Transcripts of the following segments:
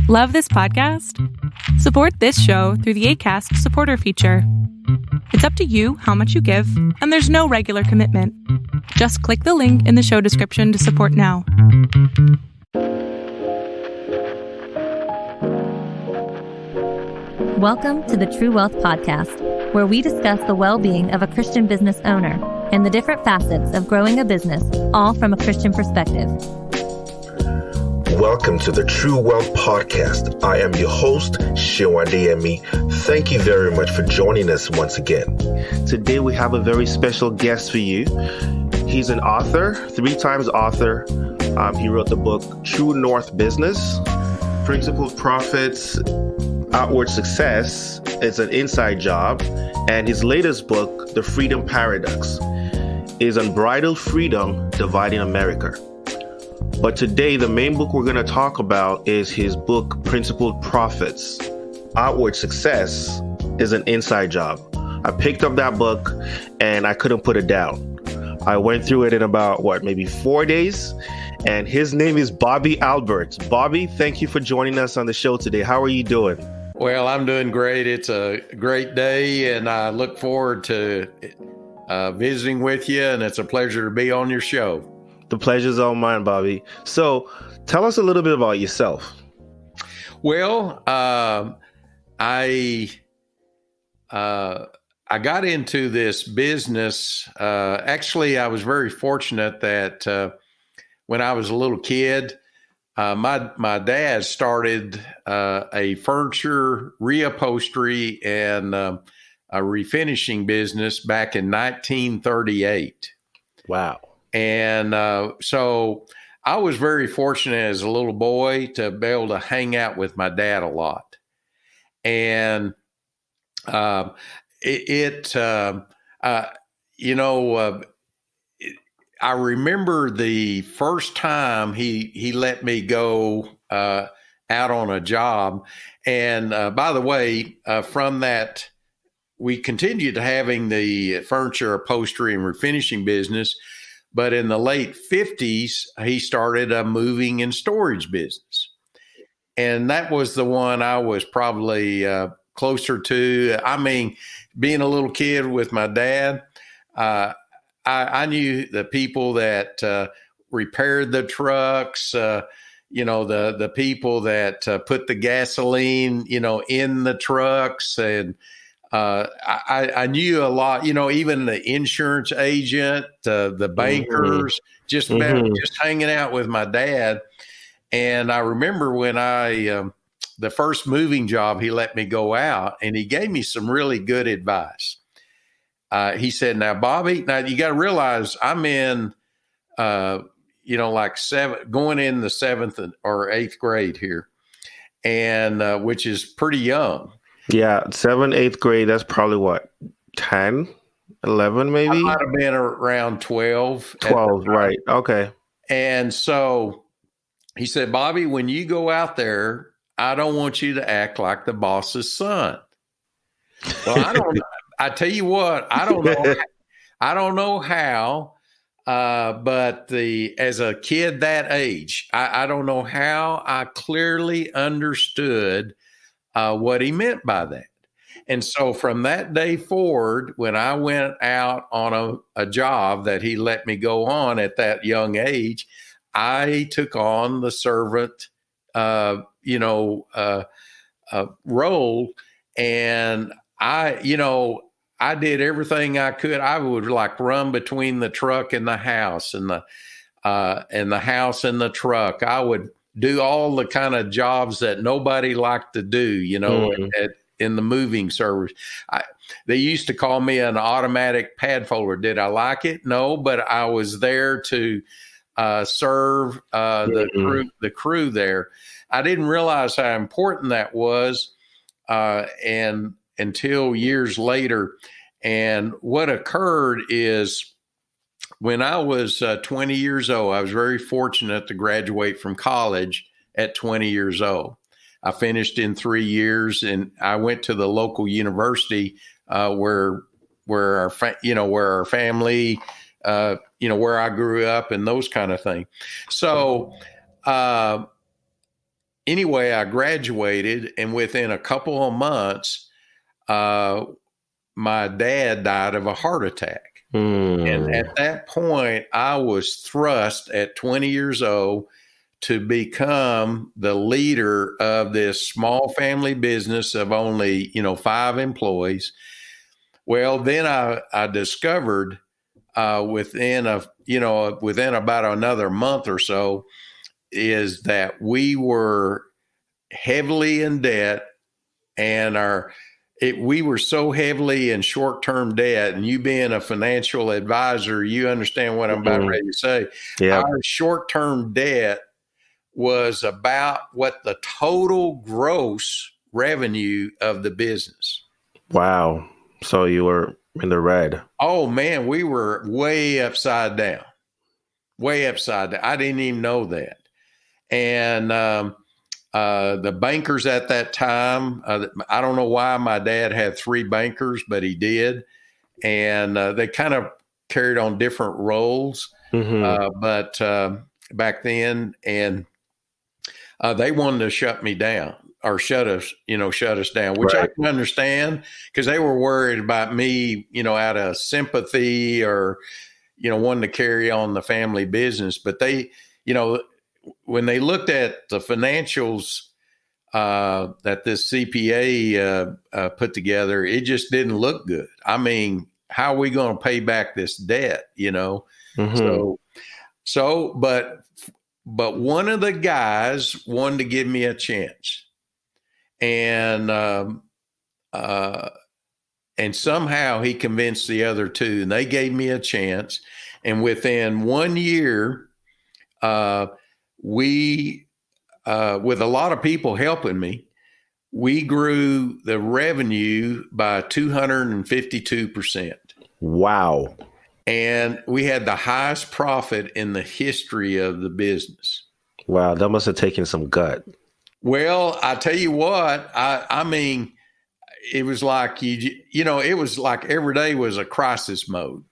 Love this podcast? Support this show through the Acast supporter feature. It's up to you how much you give, and there's no regular commitment. Just click the link in the show description to support now. Welcome to the True Wealth Podcast, where we discuss the well-being of a Christian business owner and the different facets of growing a business, all from a Christian perspective. Welcome to the True Wealth Podcast. I am your host, Shewande Emi. Thank you very much for joining us once again. Today we have a very special guest for you. He's an author, 3 times author. He wrote the book True North Business, Principled Profits, Outward Success. It's an inside job. And his latest book, The Freedom Paradox, is Unbridled Freedom Dividing America. But today, the main book we're going to talk about is his book, Principled Profits. Outward Success is an inside job. I picked up that book and I couldn't put it down. I went through it in about, maybe 4 days. And his name is Bobby Albert. Bobby, thank you for joining us on the show today. How are you doing? Well, I'm doing great. It's a great day, and I look forward to visiting with you, and it's a pleasure to be on your show. The pleasure's all mine, Bobby. So tell us a little bit about yourself. Well, I got into this business. Actually, I was very fortunate that when I was a little kid, my dad started a furniture reupholstery and a refinishing business back in 1938. Wow. And so I was very fortunate as a little boy to be able to hang out with my dad a lot. And I remember the first time he let me go out on a job. And by the way, from that, we continued having the furniture upholstery and refinishing business. But in the late 50s, he started a moving and storage business. And that was the one I was probably closer to. I mean, being a little kid with my dad, I knew the people that repaired the trucks, the people that put the gasoline, in the trucks. And I knew a lot, even the insurance agent, the bankers, just hanging out with my dad. And I remember when the first moving job, he let me go out and he gave me some really good advice. He said, now, Bobby, you got to realize I'm in, going in the 7th or 8th grade here, and which is pretty young. Yeah, 7th, 8th grade, that's probably 10, 11 maybe? I might have been around 12. 12, right. Okay. And so he said, Bobby, when you go out there, I don't want you to act like the boss's son. Well, I tell you what, I don't know how, but as a kid that age, I don't know how I clearly understood what he meant by that. And so from that day forward, when I went out on a job that he let me go on at that young age, I took on the servant, role. And I did everything I could. I would run between the truck and the house and the house and the truck. I would do all the kind of jobs that nobody liked to do, in the moving service. They used to call me an automatic pad folder. Did I like it? No, but I was there to serve the crew there. I didn't realize how important that was, and until years later. And what occurred is, when I was 20 years old, I was very fortunate to graduate from college at 20 years old. I finished in 3 years, and I went to the local university where our family, where I grew up, and those kind of things. So anyway, I graduated, and within a couple of months, my dad died of a heart attack. And at that point, I was thrust at 20 years old to become the leader of this small family business of only, 5 employees. Well, then I discovered within about another month or so is that we were heavily in debt, and we were so heavily in short-term debt, and you being a financial advisor, you understand what I'm about ready to say. Yeah. Our short-term debt was about what the total gross revenue of the business. Wow. So you were in the red. Oh man, we were way upside down. Way upside down. I didn't even know that. And the bankers at that time, I don't know why my dad had 3 bankers, but he did. And they kind of carried on different roles. But back then, and they wanted to shut me down or shut us down, which I can understand, because they were worried about me, out of sympathy or, wanting to carry on the family business. But they, when they looked at the financials that this CPA put together, it just didn't look good. I mean, how are we going to pay back this debt, But one of the guys wanted to give me a chance, and somehow he convinced the other 2, and they gave me a chance. And within 1 year, we, with a lot of people helping me, we grew the revenue by 252%. Wow. And we had the highest profit in the history of the business. Wow, that must have taken some gut. Well, I tell you what, I mean, it was like, it was like every day was a crisis mode,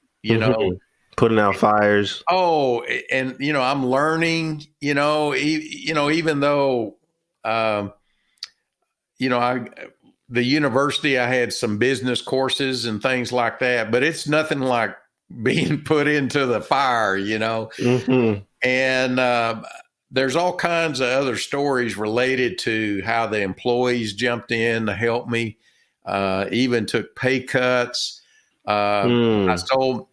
Putting out fires. Oh, and, I'm learning, even though, the university, I had some business courses and things like that, but it's nothing like being put into the fire, And there's all kinds of other stories related to how the employees jumped in to help me, even took pay cuts. I sold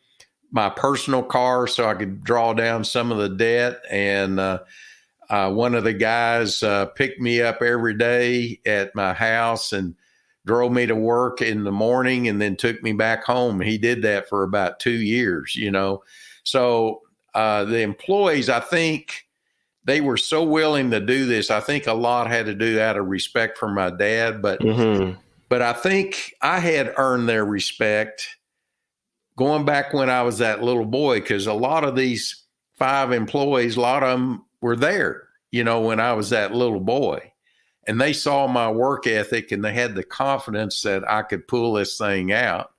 my personal car so I could draw down some of the debt. And one of the guys picked me up every day at my house and drove me to work in the morning and then took me back home. He did that for about 2 years, So the employees, I think they were so willing to do this. I think a lot had to do out of respect for my dad, but I think I had earned their respect going back when I was that little boy, because a lot of these 5 employees, a lot of them were there, when I was that little boy. And they saw my work ethic, and they had the confidence that I could pull this thing out.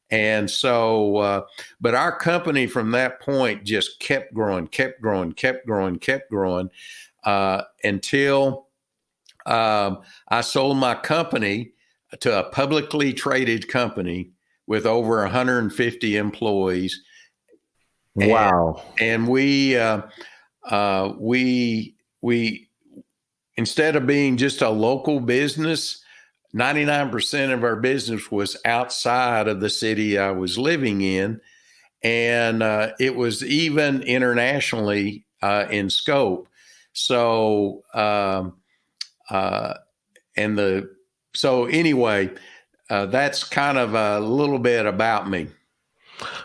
And so, but our company from that point just kept growing until I sold my company to a publicly traded company with over 150 employees. Wow. And we instead of being just a local business, 99% of our business was outside of the city I was living in. And it was even internationally in scope. So, anyway, that's kind of a little bit about me.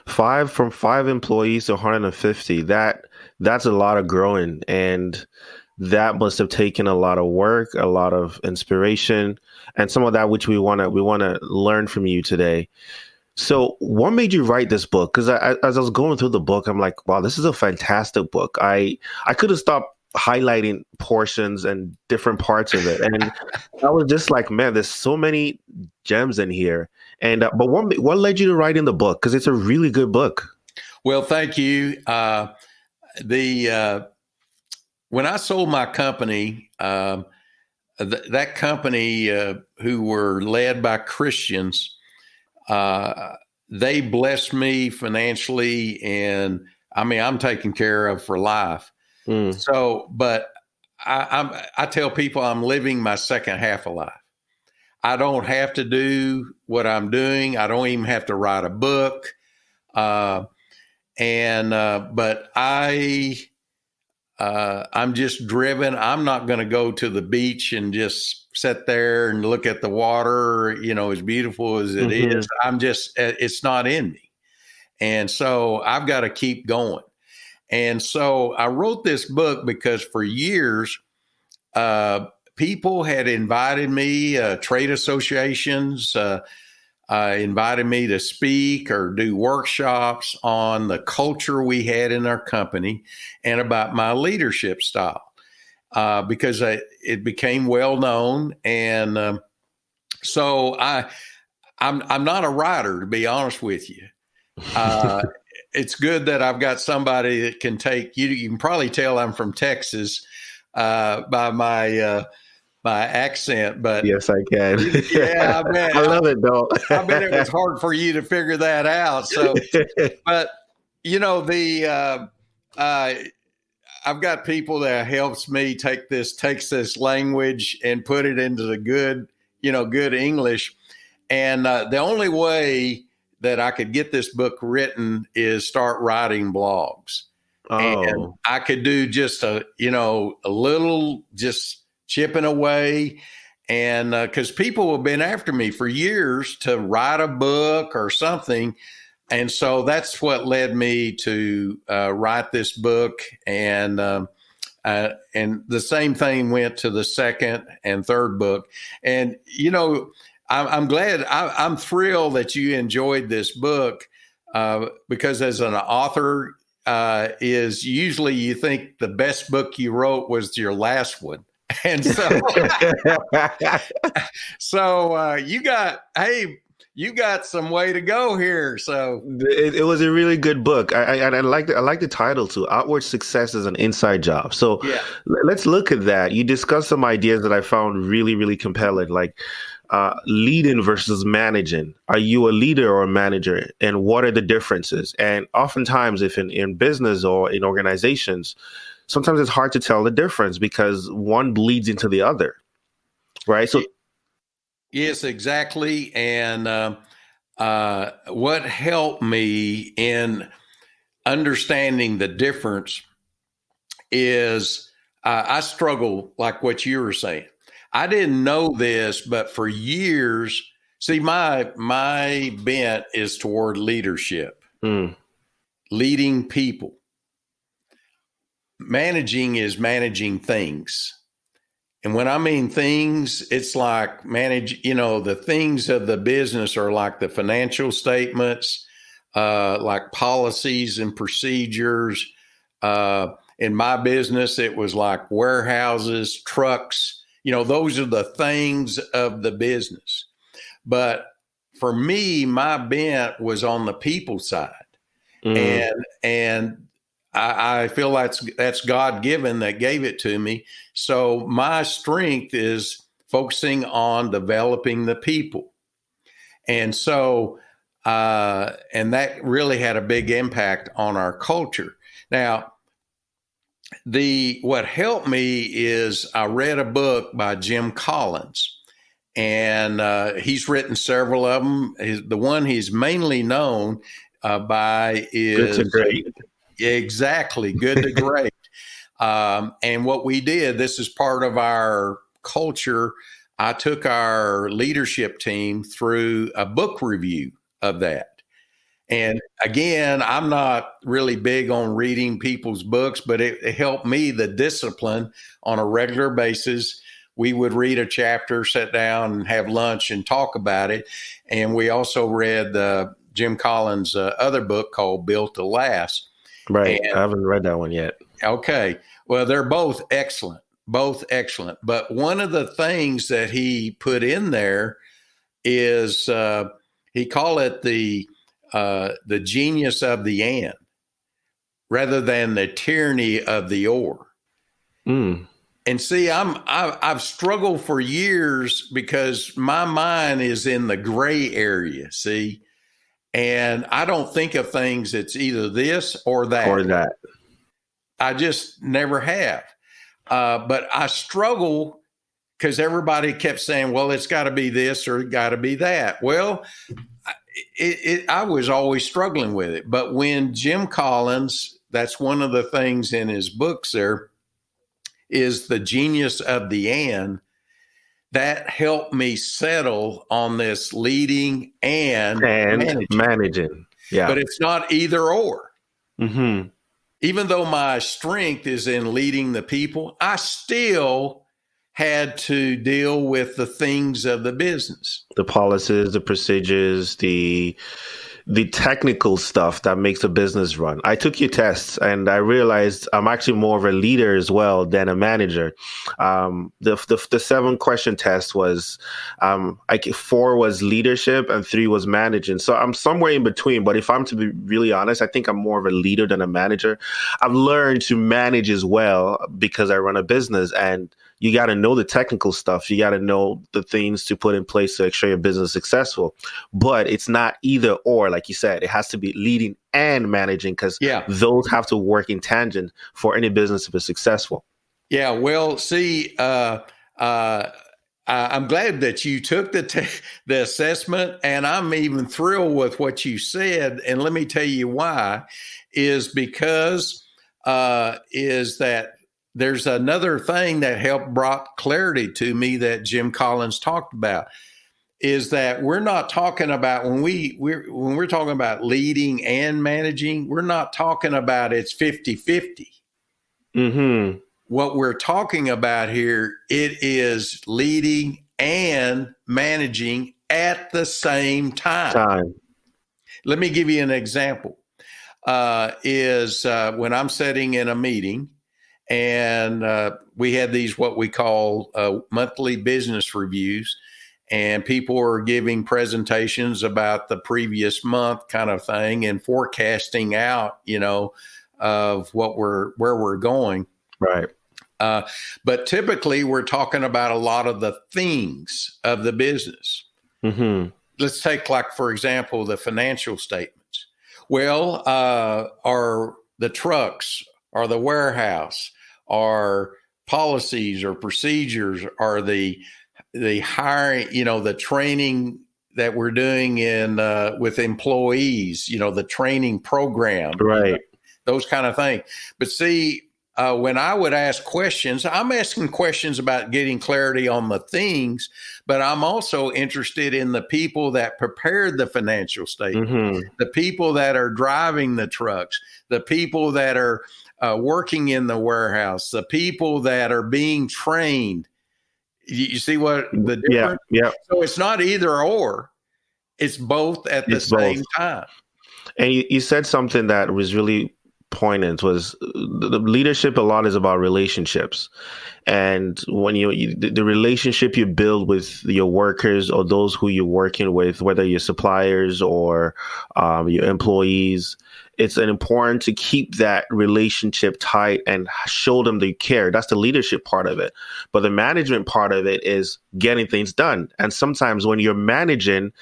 From 5 employees to 150. That's a lot of growing, and that must have taken a lot of work, a lot of inspiration, and some of that which we want to learn from you today. So what made you write this book? Because as I was going through the book, I'm like, wow, this is a fantastic book. I could have stopped highlighting portions and different parts of it, and I was just like, man, there's so many gems in here. And but what led you to writing the book? Because it's a really good book. Well, thank you. when I sold my company, that company who were led by Christians, they blessed me financially, and I mean, I'm taken care of for life. So, but I tell people I'm living my second half of life. I don't have to do what I'm doing. I don't even have to write a book. But I'm just driven. I'm not going to go to the beach and just sit there and look at the water, as beautiful as it is. It's not in me. And so I've got to keep going. And so I wrote this book because for years, people had invited me, trade associations, invited me to speak or do workshops on the culture we had in our company and about my leadership style, because it became well known. And so I'm not a writer, to be honest with you. It's good that I've got somebody that can take you. You can probably tell I'm from Texas by my accent, but yes, I can. Yeah, I bet. I love it, though. I bet it was hard for you to figure that out. So, but I've got people that helps me takes this language and put it into the good English. And the only way that I could get this book written is start writing blogs. And I could do just a little, just chipping away. And because people have been after me for years to write a book or something. And so that's what led me to write this book. And the same thing went to the second and third book. And, I'm glad, I'm thrilled that you enjoyed this book because as an author, is usually you think the best book you wrote was your last one. And so, you got some way to go here. So it was a really good book. I like the title too. Outward Success is an Inside Job. So let's look at that. You discussed some ideas that I found really, really compelling, like leading versus managing. Are you a leader or a manager? And what are the differences? And oftentimes, if in business or in organizations, sometimes it's hard to tell the difference because one bleeds into the other, right? So, yes, exactly. And what helped me in understanding the difference is I struggle, like what you were saying. I didn't know this, but for years, see, my bent is toward leadership, leading people. Managing is managing things. And when I mean things, it's like the things of the business are like the financial statements, like policies and procedures. In my business, it was like warehouses, trucks, those are the things of the business. But for me, my bent was on the people side. And I feel that's God-given that gave it to me. So my strength is focusing on developing the people. And so, and that really had a big impact on our culture. Now, what helped me is I read a book by Jim Collins, and he's written several of them. The one he's mainly known by is Good to Great. Exactly, Good to Great. And what we did, this is part of our culture. I took our leadership team through a book review of that. And again, I'm not really big on reading people's books, but it helped me, the discipline on a regular basis. We would read a chapter, sit down and have lunch and talk about it. And we also read Jim Collins' other book called Built to Last. Right. I haven't read that one yet. Okay. Well, they're both excellent. But one of the things that he put in there is he called it the genius of the and rather than the tyranny of the or. Mm. And see, I've struggled for years because my mind is in the gray area. See, and I don't think of things it's either this or Or that. that. I just never have. But I struggle because everybody kept saying, well, it's got to be this or it got to be that. Well, I was always struggling with it. But when Jim Collins, that's one of the things in his books there, is the genius of the and, that helped me settle on this leading and managing. Managing. Yeah. But it's not either or. Mm-hmm. Even though my strength is in leading the people, I still had to deal with the things of the business. The policies, the procedures, the technical stuff that makes a business run. I took your tests and I realized I'm actually more of a leader as well than a manager. The 7-question test was 4 was leadership and 3 was managing. So I'm somewhere in between. But if I'm to be really honest, I think I'm more of a leader than a manager. I've learned to manage as well because I run a business, and you got to know the technical stuff. You got to know the things to put in place to make sure your business is successful. But it's not either or, like you said. It has to be leading and managing, because those have to work in tangent for any business to be successful. Yeah, well, see, I'm glad that you took the assessment, and I'm even thrilled with what you said. And let me tell you why, is because is that there's another thing that helped brought clarity to me that Jim Collins talked about, is that we're not talking about when we're talking about leading and managing, we're not talking about it's 50-50. Mm-hmm. What we're talking about here, it is leading and managing at the same time. Let me give you an example. When I'm sitting in a meeting, and we had these what we call monthly business reviews, and people are giving presentations about the previous month kind of thing and forecasting out, of where we're going. Right. But typically we're talking about a lot of the things of the business. Mm-hmm. Let's take, like, for example, the financial statements. Well, are the trucks, or the warehouse, are policies or procedures, are the hiring, the training that we're doing in with employees, the training program, right? Those kind of things. But see, when I would ask questions, I'm asking questions about getting clarity on the things, but I'm also interested in the people that prepared the financial statement, mm-hmm. the people that are driving the trucks, the people that are working in the warehouse, the people that are being trained. You see what the difference? Yeah. So it's not either or, it's both at the same time. And you said something that was really poignant, was the leadership a lot is about relationships. And when the relationship you build with your workers or those who you're working with, whether you're suppliers or your employees, it's important to keep that relationship tight and show them they care. That's the leadership part of it. But the management part of it is getting things done. And sometimes when you're managing,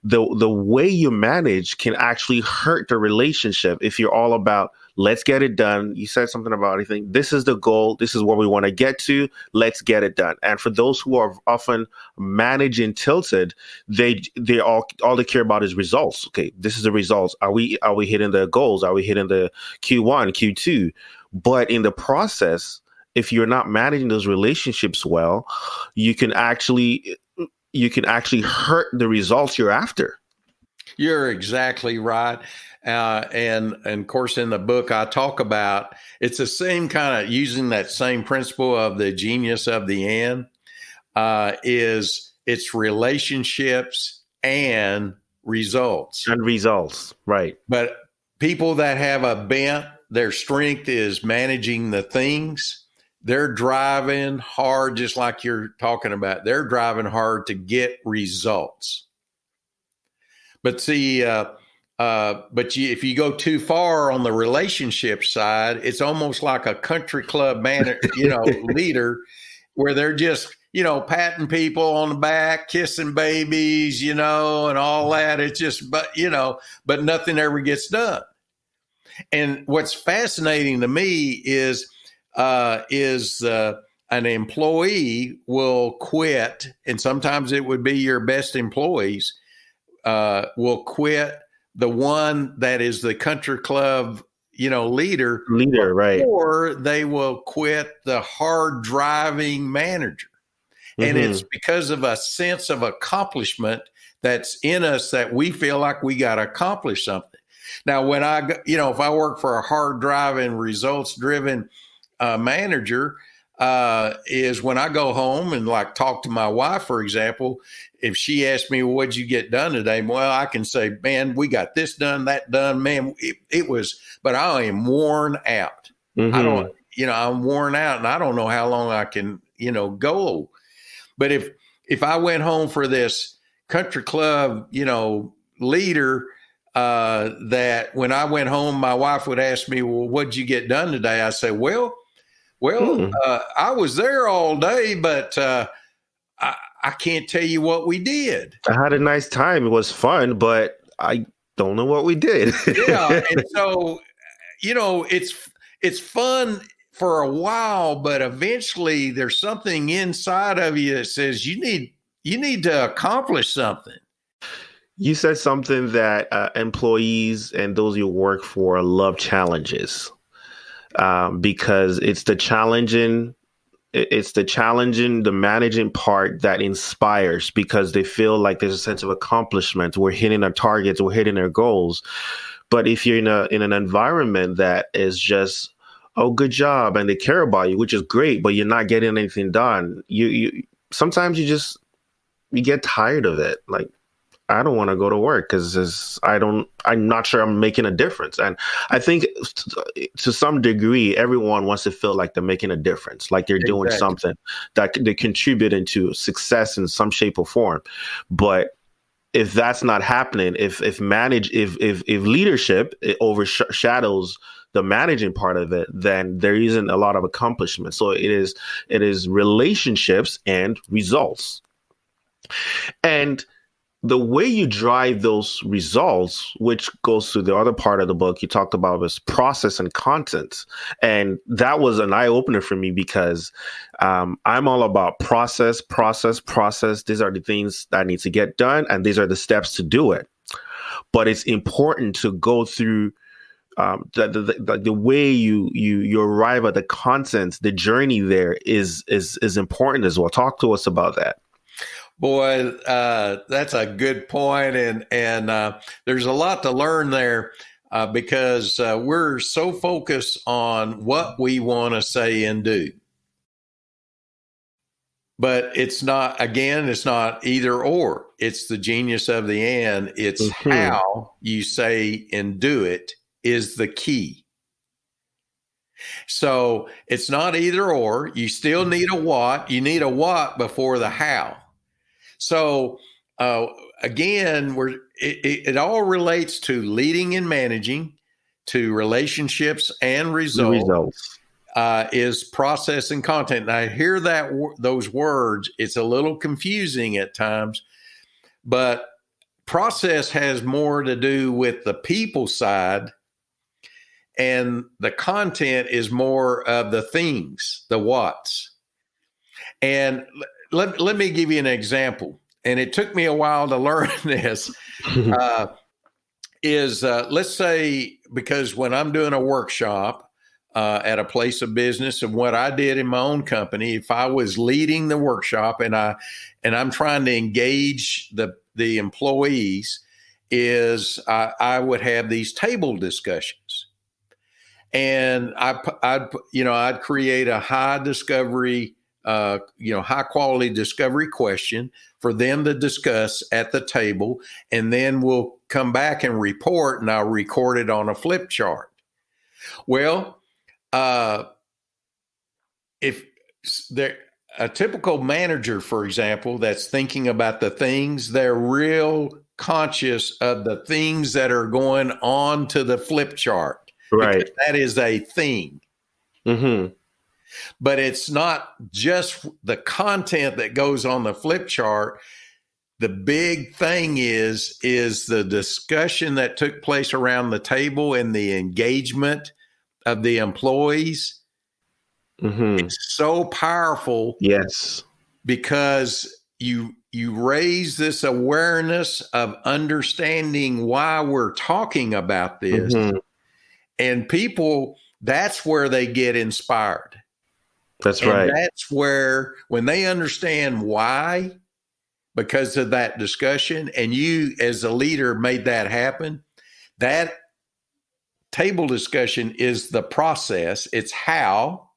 the way you manage can actually hurt the relationship if you're all about, let's get it done. You said something about, I think, this is the goal. This is where we want to get to. Let's get it done. And for those who are often managing tilted, they all they care about is results. Okay, this is the results. Are we hitting the goals? Are we hitting the Q1, Q2? But in the process, if you're not managing those relationships well, you can actually hurt the results you're after. You're exactly right. And of course, in the book, I talk about, it's the same kind of, using that same principle of the genius of the end, is it's relationships and results. And results, right. But people that have a bent, their strength is managing the things, they're driving hard, just like you're talking about. They're driving hard to get results. But see, if you go too far on the relationship side, it's almost like a country club leader, where they're just, patting people on the back, kissing babies, and all that. It's just, but nothing ever gets done. And what's fascinating to me is an employee will quit, and sometimes it would be your best employees will quit the one that is the country club, leader, right? Or they will quit the hard driving manager. And it's because of a sense of accomplishment that's in us that we feel like we got to accomplish something. Now, when if I work for a hard driving, results driven manager, is when I go home and like talk to my wife, for example, if she asks me, what'd you get done today? Well, I can say, man, we got this done, that done, man. It was, but I am worn out. I don't, I'm worn out, and I don't know how long I can, go. But if I went home for this country club, leader, that when I went home, my wife would ask me, well, what'd you get done today? I say, well, I was there all day, but I can't tell you what we did. I had a nice time. It was fun, but I don't know what we did. Yeah. And so, it's fun for a while, but eventually there's something inside of you that says you need to accomplish something. You said something that employees and those you work for love challenges, because it's the challenging, the managing part that inspires, because they feel like there's a sense of accomplishment. We're hitting our targets, we're hitting our goals. But if you're in an environment that is just, oh, good job, and they care about you, which is great, but you're not getting anything done, you sometimes you get tired of it. Like, I don't want to go to work because I'm not sure I'm making a difference. And I think to some degree, everyone wants to feel like they're making a difference, like they're doing something that they're contributing to success in some shape or form. But if that's not happening, if leadership overshadows the managing part of it, then there isn't a lot of accomplishment. So it is relationships and results. And the way you drive those results, which goes to the other part of the book you talked about, was process and content. And that was an eye opener for me, because I'm all about process. These are the things that need to get done, and these are the steps to do it. But it's important to go through the way you arrive at the content. The journey there is important as well. Talk to us about that. Boy, that's a good point. And there's a lot to learn there, because we're so focused on what we want to say and do. But it's not either or. It's the genius of the and. It's how you say and do it is the key. So it's not either or. You still need a what. You need a what before the how. So again, it all relates to leading and managing, to relationships and results. Is process and content. And I hear those words. It's a little confusing at times, but process has more to do with the people side, and the content is more of the things, the whats. And let me give you an example, and it took me a while to learn this. Let's say, because when I'm doing a workshop at a place of business, and what I did in my own company, if I was leading the workshop and I'm trying to engage the employees, I would have these table discussions. And I'd create a high quality discovery question for them to discuss at the table. And then we'll come back and report, and I'll record it on a flip chart. Well, if a typical manager, for example, that's thinking about the things, their real conscious of the things that are going on to the flip chart. Right. Because that is a thing. Mm-hmm. But it's not just the content that goes on the flip chart. The big thing is the discussion that took place around the table and the engagement of the employees. Mm-hmm. It's so powerful. Yes. Because you raise this awareness of understanding why we're talking about this. Mm-hmm. And people, that's where they get inspired. That's right. That's where, when they understand why, because of that discussion, and you as a leader made that happen, that table discussion is the process. It's how,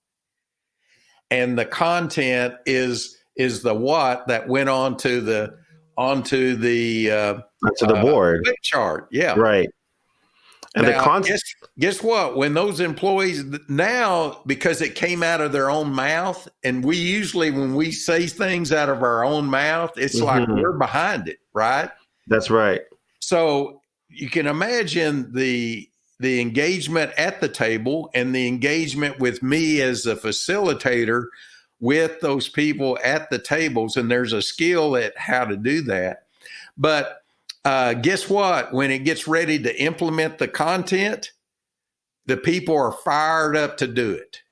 and the content is the what that went onto the board flip chart. Yeah. Right. And now, guess what? When those employees now, because it came out of their own mouth, and we usually, when we say things out of our own mouth, it's like we're behind it, right? That's right. So you can imagine the engagement at the table and the engagement with me as a facilitator with those people at the tables. And there's a skill at how to do that. But guess what? When it gets ready to implement the content, the people are fired up to do it.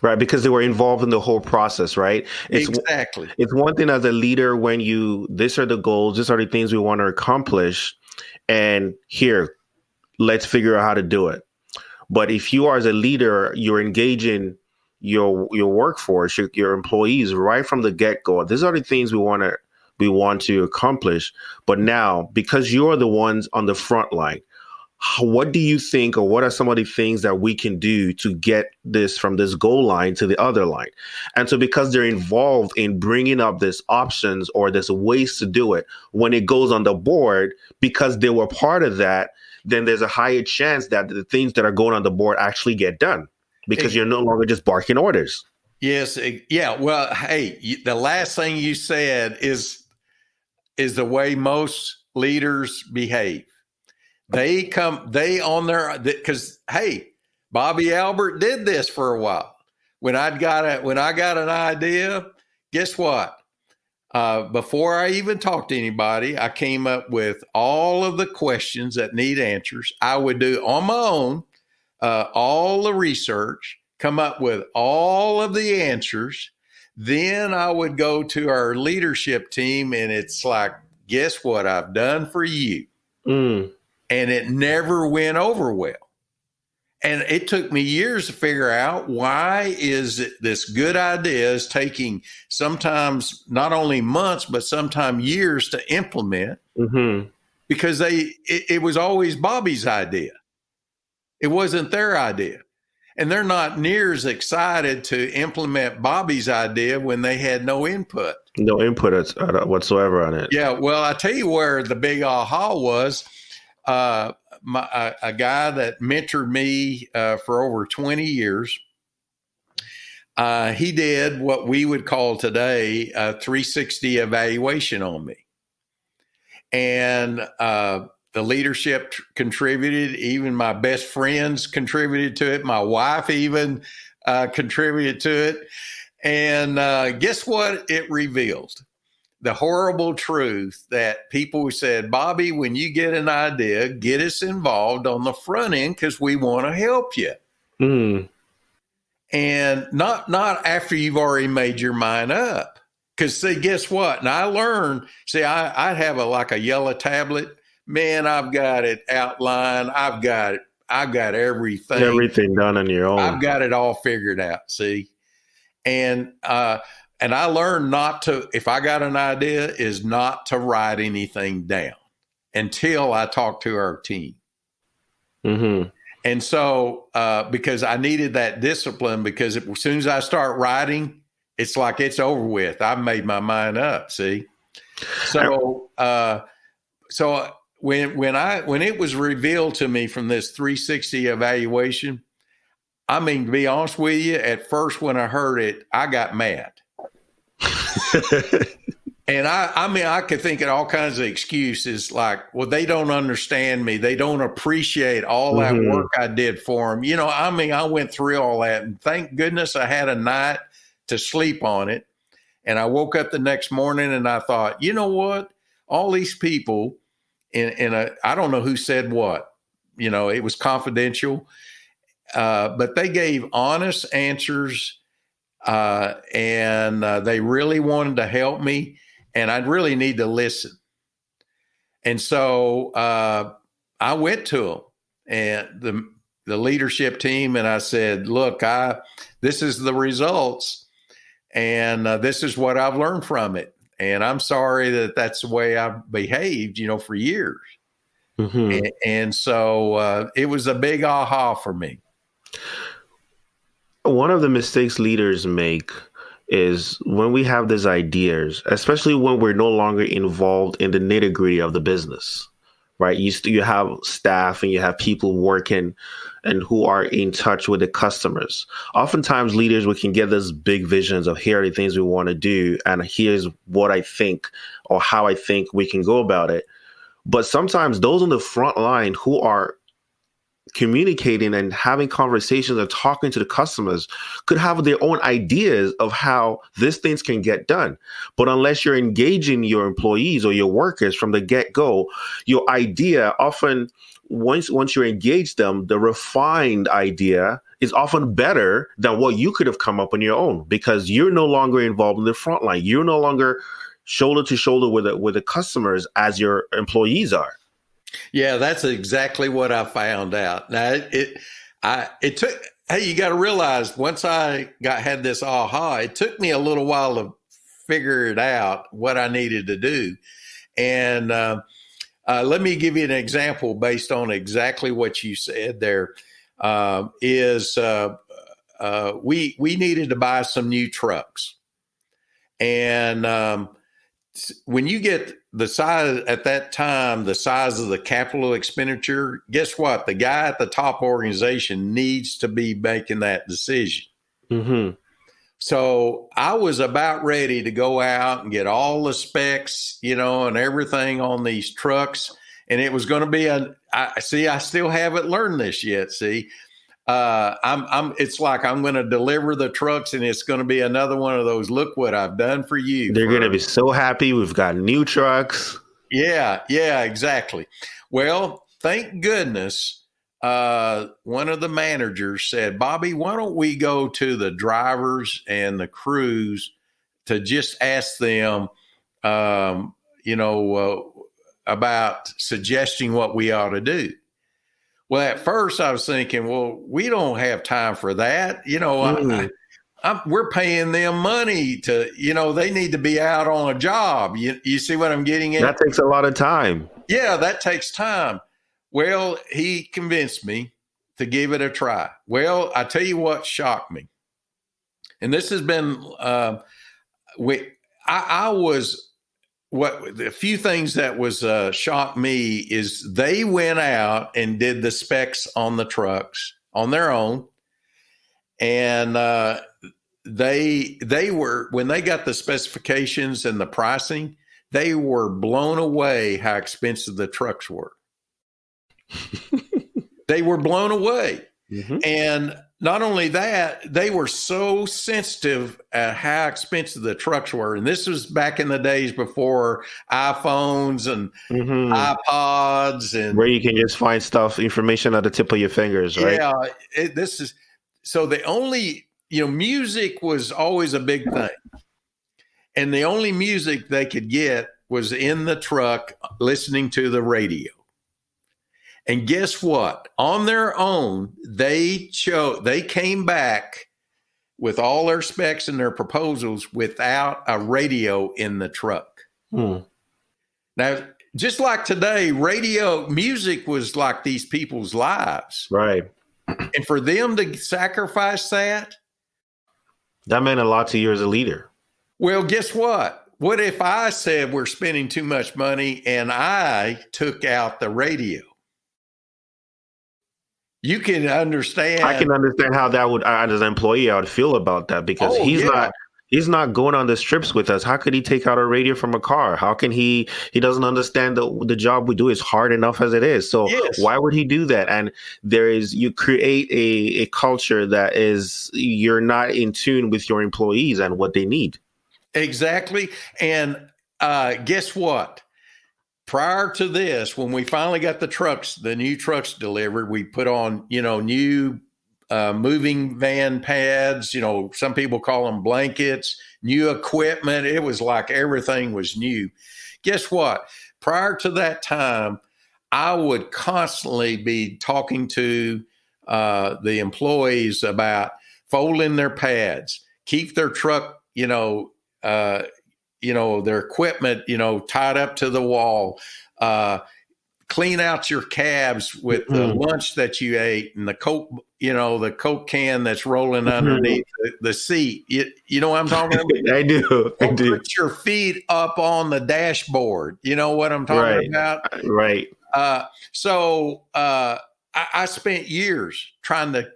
Right, because they were involved in the whole process, right? Exactly. It's one thing as a leader when these are the goals, these are the things we want to accomplish, and here, let's figure out how to do it. But if you are as a leader, you're engaging your workforce, your employees right from the get-go. These are the things we want to accomplish. But now, because you're the ones on the front line, what do you think, or what are some of the things that we can do to get this from this goal line to the other line? And so because they're involved in bringing up these options or there's ways to do it, when it goes on the board, because they were part of that, then there's a higher chance that the things that are going on the board actually get done, because you're no longer just barking orders. Yes. Yeah. Well, hey, the last thing you said is the way most leaders behave. Because, hey, Bobby Albert did this for a while. When I got an idea, guess what? Before I even talked to anybody, I came up with all of the questions that need answers. I would do on my own, all the research, come up with all of the answers. Then I would go to our leadership team, and it's like, guess what I've done for you? And it never went over well. And it took me years to figure out why is this good idea is taking sometimes not only months, but sometimes years to implement, because it was always Bobby's idea. It wasn't their idea. And they're not near as excited to implement Bobby's idea when they had no input. No input whatsoever on it. Yeah. Well, I tell you where the big aha was. A guy that mentored me for over 20 years, he did what we would call today a 360 evaluation on me. And the leadership contributed. Even my best friends contributed to it. My wife even contributed to it. And guess what it revealed? The horrible truth that people said, Bobby, when you get an idea, get us involved on the front end because we want to help you. And not after you've already made your mind up. Because, see, guess what? And I learned, I have a yellow tablet. Man, I've got it outlined. I've got everything. Everything done on your own. I've got it all figured out, see? And I learned not to, if I got an idea, is not to write anything down until I talk to our team. And so, because I needed that discipline, because as soon as I start writing, it's like it's over with. I've made my mind up, see? So, when it was revealed to me from this 360 evaluation, I mean, to be honest with you, at first when I heard it, I got mad. And I mean, I could think of all kinds of excuses like, well, they don't understand me. They don't appreciate all that work I did for them. You know, I mean, I went through all that, and thank goodness I had a night to sleep on it. And I woke up the next morning and I thought, you know what? All these people I don't know who said what, you know, it was confidential, but they gave honest answers, and they really wanted to help me. And I'd really need to listen. And so I went to them and the leadership team, and I said, look, this is the results, and this is what I've learned from it. And I'm sorry that that's the way I've behaved, you know, for years. And so it was a big aha for me. One of the mistakes leaders make is when we have these ideas, especially when we're no longer involved in the nitty-gritty of the business, right? You have staff and you have people working and who are in touch with the customers. Oftentimes leaders, we can get these big visions of here are the things we want to do, and here's what I think or how I think we can go about it. But sometimes those on the front line who are communicating and having conversations and talking to the customers could have their own ideas of how these things can get done. But unless you're engaging your employees or your workers from the get-go, your idea often, once you engage them, the refined idea is often better than what you could have come up on your own, because you're no longer involved in the front line. You're no longer shoulder to shoulder with the customers as your employees are. Yeah, that's exactly what I found out. Now it took. Hey, you got to realize once I had this aha, it took me a little while to figure it out what I needed to do. And let me give you an example based on exactly what you said. There we needed to buy some new trucks, and when you get the size at that time, the size of the capital expenditure, guess what? The guy at the top organization needs to be making that decision. So I was about ready to go out and get all the specs, you know, and everything on these trucks. And it was going to be I still haven't learned this yet. See, it's like I'm going to deliver the trucks, and it's going to be another one of those. Look what I've done for you. They're going to be so happy. We've got new trucks. Yeah, exactly. Well, thank goodness. One of the managers said, Bobby, why don't we go to the drivers and the crews to just ask them, about suggesting what we ought to do. Well, at first I was thinking, well, we don't have time for that. You know, we're paying them money to, you know, they need to be out on a job. You see what I'm getting at? That takes a lot of time. Yeah, that takes time. Well, he convinced me to give it a try. Well, I tell you what shocked me. And this has been, a few things that was shocked me is they went out and did the specs on the trucks on their own, and they were, when they got the specifications and the pricing, they were blown away how expensive the trucks were. They were blown away. And not only that, they were so sensitive at how expensive the trucks were. And this was back in the days before iPhones and iPods, and where you can just find information at the tip of your fingers, right? Yeah, so the only, music was always a big thing. And the only music they could get was in the truck listening to the radio. And guess what? On their own, they came back with all their specs and their proposals without a radio in the truck. Now, just like today, music was like these people's lives. Right. And for them to sacrifice that meant a lot to you as a leader. Well, guess what? What if I said we're spending too much money and I took out the radio? You can understand. I can understand how that would, as an employee, I would feel about that, because he's not He's not going on the strips with us. How could he take out a radio from a car? How can he doesn't understand the job we do is hard enough as it is. So Yes. why would he do that? And you create a culture that is, you're not in tune with your employees and what they need. Exactly. And guess what? Prior to this, when we finally got the new trucks delivered, we put on, new moving van pads, some people call them blankets, new equipment. It was like everything was new. Guess what? Prior to that time, I would constantly be talking to the employees about folding their pads, keep their truck, their equipment, tied up to the wall, clean out your cabs with the lunch that you ate and the Coke can that's rolling underneath the seat. You know what I'm talking about? I do. Put your feet up on the dashboard. You know what I'm talking about? Right. So I spent years trying to,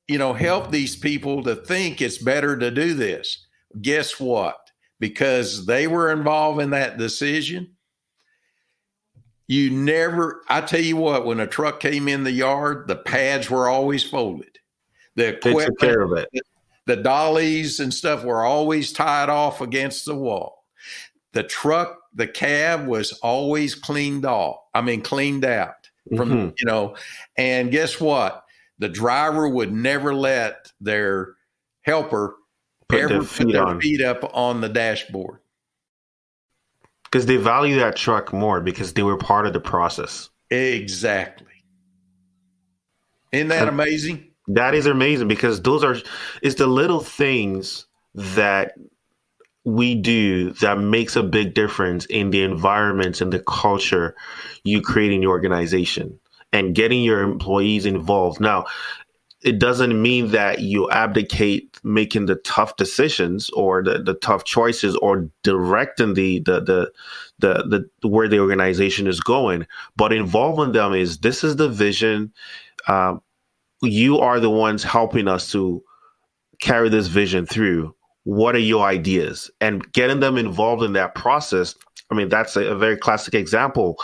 help these people to think it's better to do this. Guess what? Because they were involved in that decision, I tell you what, when a truck came in the yard, the pads were always folded. The equipment, they took care of it. The dollies and stuff were always tied off against the wall. The truck, the cab was always cleaned out from, and guess what? The driver would never let their helper put their feet up on the dashboard. Because they value that truck more because they were part of the process. Exactly. Isn't that amazing? That is amazing because it's the little things that we do that makes a big difference in the environment and the culture you create in your organization and getting your employees involved. Now, it doesn't mean that you abdicate making the tough decisions or the tough choices or directing the where the organization is going, but involving them this is the vision. You are the ones helping us to carry this vision through. What are your ideas? And getting them involved in that process. I mean, that's a very classic example.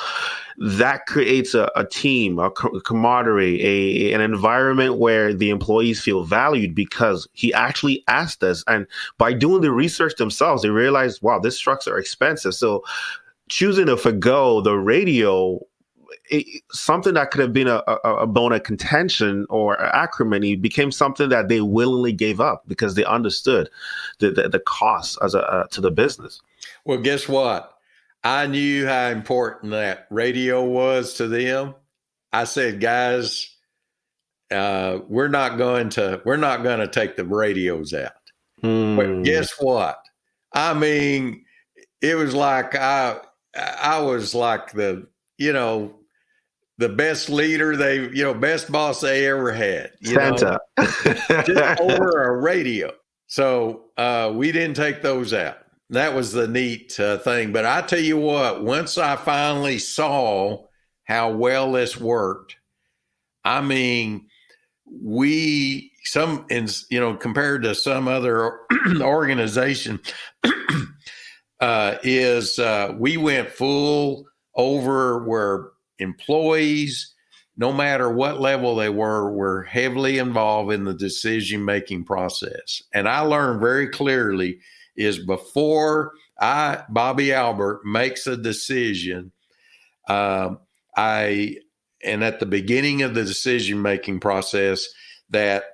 That creates a team, a camaraderie, an environment where the employees feel valued because he actually asked us. And by doing the research themselves, they realized, wow, these trucks are expensive. So choosing to forgo the radio, something that could have been a bone of contention or acrimony became something that they willingly gave up because they understood the cost to the business. Well, guess what? I knew how important that radio was to them. I said, guys, we're not going to take the radios out. But guess what? I mean, it was like I was like the best leader best boss they ever had. Santa. Just over a radio. So we didn't take those out. That was the neat thing. But I tell you what, once I finally saw how well this worked, I mean, compared to some other organization, we went full over where employees, no matter what level they were heavily involved in the decision-making process. And I learned very clearly is before Bobby Albert makes a decision, and at the beginning of the decision-making process, that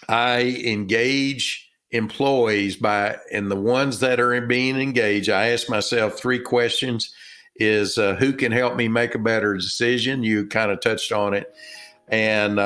I engage employees and the ones that are being engaged, I ask myself 3 questions. Is who can help me make a better decision? You kind of touched on it. And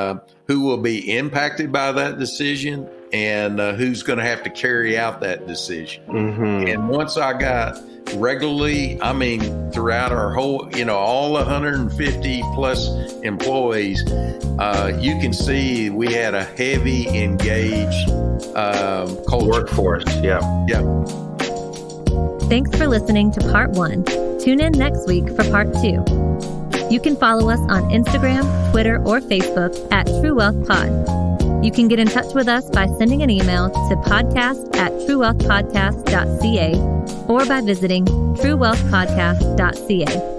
who will be impacted by that decision and who's going to have to carry out that decision. Mm-hmm. And once I got regularly, I mean, throughout our whole, all 150 plus employees, you can see we had a heavy engaged culture. Workforce. Yeah. Yeah. Thanks for listening to part 1. Tune in next week for part 2. You can follow us on Instagram, Twitter, or Facebook at True Wealth Pod. You can get in touch with us by sending an email to podcast@truewealthpodcast.ca or by visiting truewealthpodcast.ca.